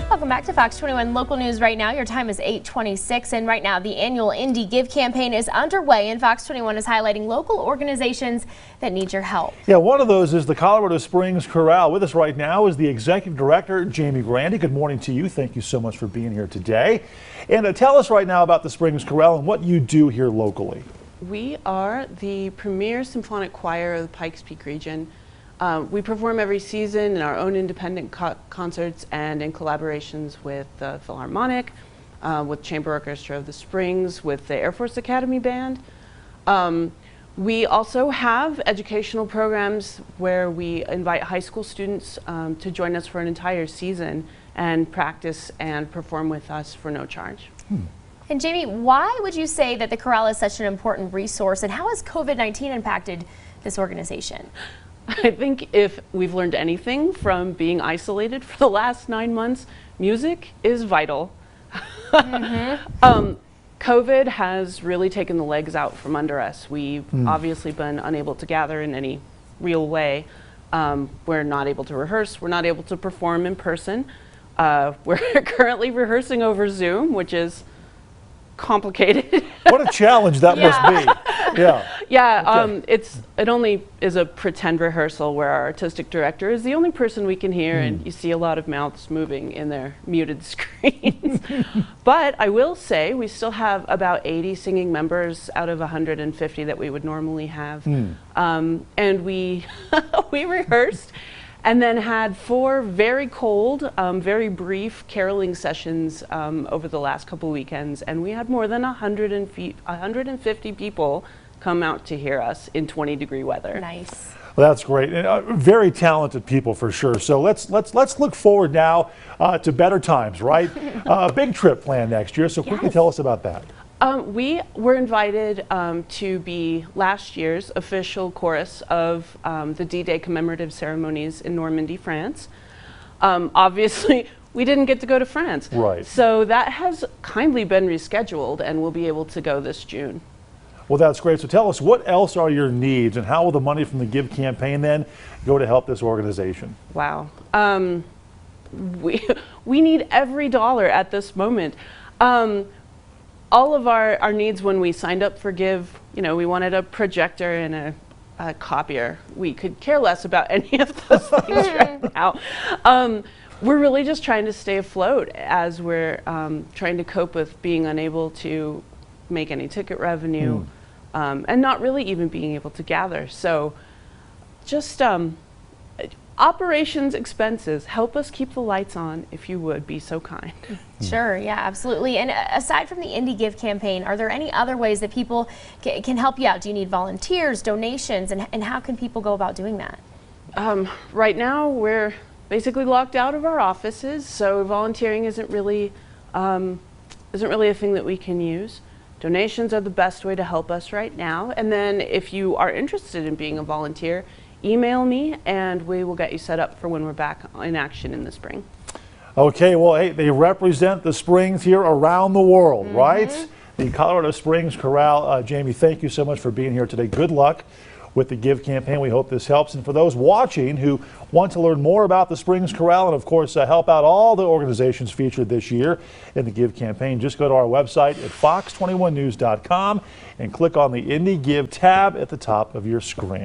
Welcome back to Fox 21 Local News right now. Your time is 8:26, and right now the annual Indie Give campaign is underway, and Fox 21 is highlighting local organizations that need your help. Yeah, one of those is the Colorado Springs Chorale. With us right now is the Executive Director, Jamie Grandy. Good morning to you. Thank you so much for being here today. And tell us right now about the Springs Chorale and what you do here locally. We are the premier symphonic choir of the Pikes Peak region. We perform every season in our own independent concerts and in collaborations with the Philharmonic, with Chamber Orchestra of the Springs, with the Air Force Academy Band. We also have educational programs where we invite high school students to join us for an entire season and practice and perform with us for no charge. And Jamie, why would you say that the Chorale is such an important resource, and how has COVID-19 impacted this organization? I think if we've learned anything from being isolated for the last 9 months, music is vital. COVID has really taken the legs out from under us. We've obviously been unable to gather in any real way. We're not able to rehearse. We're not able to perform in person. We're currently rehearsing over Zoom, which is complicated. What a challenge that must be. Yeah, Okay. it only is a pretend rehearsal where our artistic director is the only person we can hear, and you see a lot of mouths moving in their muted screens. But I will say we still have about 80 singing members out of 150 that we would normally have. And we we rehearsed and then had 4 very cold, very brief caroling sessions over the last couple weekends, and we had more than 150 people come out to hear us in 20-degree weather. Nice. Well, that's great. And, very talented people for sure. So let's look forward now to better times, right? Big trip planned next year. So quickly tell us about that. We were invited to be last year's official chorus of the D-Day commemorative ceremonies in Normandy, France. Obviously, we didn't get to go to France. Right. So that has kindly been rescheduled, and we'll be able to go this June. Well, that's great. So tell us, what else are your needs, and how will the money from the Give campaign then go to help this organization? Wow. We need every dollar at this moment. All of our needs when we signed up for Give, we wanted a projector and a copier. We could care less about any of those things right now. We're really just trying to stay afloat as we're trying to cope with being unable to make any ticket revenue and not really even being able to gather. So just operations expenses, help us keep the lights on if you would be so kind. Sure, yeah, absolutely. And aside from the Indie Give campaign, are there any other ways that people can help you out? Do you need volunteers, donations, and how can people go about doing that? Right now we're basically locked out of our offices, so volunteering isn't really a thing that we can use. Donations are the best way to help us right now. And then if you are interested in being a volunteer, email me and we will get you set up for when we're back in action in the spring. Okay, well, hey, they represent the Springs here around the world, right? The Colorado Springs Chorale. Jamie, thank you so much for being here today. Good luck with the Give campaign. We hope this helps. And for those watching who want to learn more about the Springs Chorale and, of course, help out all the organizations featured this year in the Give campaign, just go to our website at fox21news.com and click on the Indie Give tab at the top of your screen.